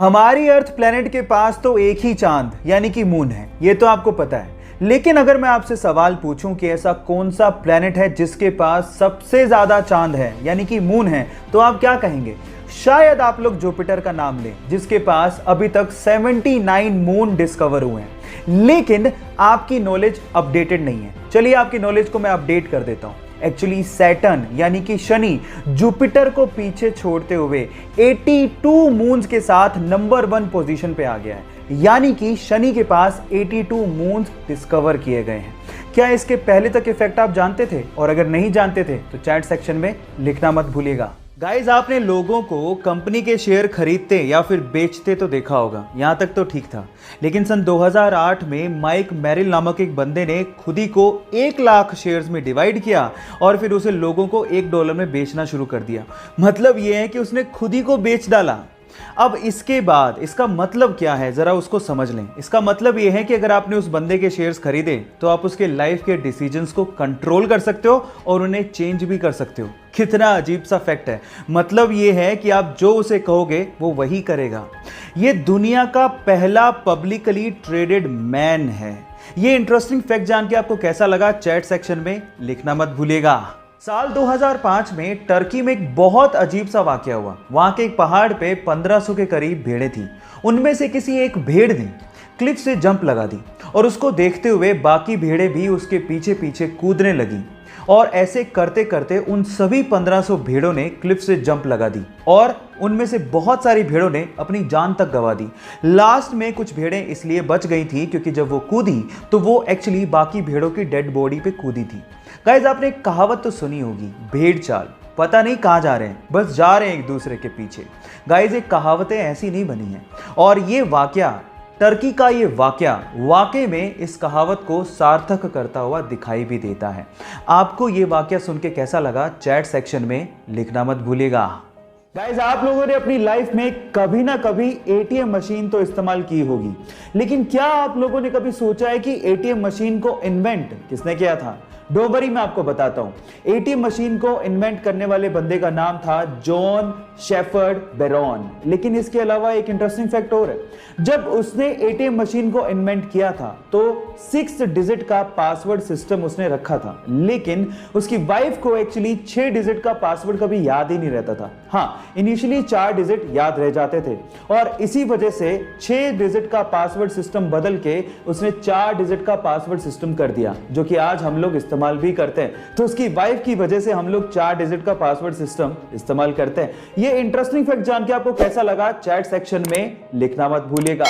हमारी अर्थ प्लेनेट के पास तो एक ही चांद यानी कि मून है, ये तो आपको पता है। लेकिन अगर मैं आपसे सवाल पूछूं कि ऐसा कौन सा प्लेनेट है जिसके पास सबसे ज्यादा चांद है यानी कि मून है, तो आप क्या कहेंगे? शायद आप लोग जुपिटर का नाम लें, जिसके पास अभी तक 79 मून डिस्कवर हुए हैं। लेकिन आपकी नॉलेज अपडेटेड नहीं है। चलिए आपकी नॉलेज को मैं अपडेट कर देता हूं। एक्चुअली सैटर्न यानी कि शनि जुपिटर को पीछे छोड़ते हुए 82 मून्स के साथ नंबर 1 पोजीशन पे आ गया है। यानी कि शनि के पास 82 मून्स डिस्कवर किए गए हैं। क्या इसके पहले तक इफेक्ट आप जानते थे? और अगर नहीं जानते थे तो चैट सेक्शन में लिखना मत भूलिएगा। गाइज, आपने लोगों को कंपनी के शेयर खरीदते या फिर बेचते तो देखा होगा, यहां तक तो ठीक था। लेकिन सन 2008 में माइक मेरिल नामक एक बंदे ने खुद ही को 1 लाख शेयर्स में डिवाइड किया और फिर उसे लोगों को $1 में बेचना शुरू कर दिया। मतलब यह है कि उसने खुद ही को बेच डाला। अब इसके बाद इसका मतलब क्या है, जरा उसको समझ लें। इसका मतलब यह है कि अगर आपने उस बंदे के शेयर्स खरीदे तो आप उसके लाइफ के डिसीजंस को कंट्रोल कर सकते हो और उन्हें चेंज भी कर सकते हो। कितना अजीब सा फैक्ट है। मतलब यह है कि आप जो उसे कहोगे वो वही करेगा। यह दुनिया का पहला पब्लिकली ट्रेडेड मैन है। यह इंटरेस्टिंग फैक्ट जान के आपको कैसा लगा, चैट सेक्शन में लिखना मत भूलिएगा। साल 2005 में टर्की में एक बहुत अजीब सा वाकया हुआ। वहां के एक पहाड़ पे 1500 के करीब भेड़ें थी। उनमें से किसी एक भेड़ ने क्लिफ से जंप लगा दी और उसको देखते हुए बाकी भेड़ें भी उसके पीछे पीछे कूदने लगी। और ऐसे करते करते उन सभी 1500 भेड़ों ने क्लिफ से जंप लगा दी और उनमें से बहुत सारी भेड़ों ने अपनी जान तक गंवा दी। लास्ट में कुछ भेड़ें इसलिए बच गई थी क्योंकि जब वो कूदी तो वो एक्चुअली बाकी भेड़ों की डेड बॉडी पे कूदी थी। गाइस, आपने एक कहावत तो सुनी होगी, भेड़ चाल। पता नहीं कहां जा रहे हैं, बस जा रहे हैं एक दूसरे के पीछे। गाइस, ये कहावतें ऐसी नहीं बनी हैं। और ये वाकया, टर्की का ये वाकया वाकई में इस कहावत को सार्थक करता हुआ दिखाई भी देता है। आपको ये वाकया सुन के कैसा लगा, चैट सेक्शन में लिखना मत भूलिएगा। गाइस, आप लोगों ने अपनी लाइफ में कभी ना कभी एटीएम मशीन तो इस्तेमाल की होगी, लेकिन क्या आप लोगों ने कभी सोचा है कि एटीएम मशीन को इन्वेंट किसने किया था? डोंट वरी, मैं आपको बताता हूं। एटीएम मशीन को इन्वेंट करने वाले बंदे का नाम था जॉन शेफर्ड बेरॉन। लेकिन इसके अलावा एक इंटरेस्टिंग फैक्ट और है। जब उसने एटीएम मशीन को इन्वेंट किया था तो 6 डिजिट का पासवर्ड सिस्टम उसने रखा था, लेकिन उसकी वाइफ को एक्चुअली 6 डिजिट का पासवर्ड कभी याद ही नहीं रहता था। हाँ, इनिशियली 4 डिजिट याद रह जाते थे और इसी वजह से 6 डिजिट का पासवर्ड सिस्टम बदल के उसने 4 डिजिट का पासवर्ड सिस्टम कर दिया, जो कि आज हम लोग इस्तेमाल भी करते हैं। तो उसकी वाइफ की वजह से हम लोग 4 डिजिट का पासवर्ड सिस्टम इस्तेमाल करते हैं। ये इंटरेस्टिंग फैक्ट जान के आपको कैसा लगा, चैट सेक्शन में लिखना मत भूलिएगा।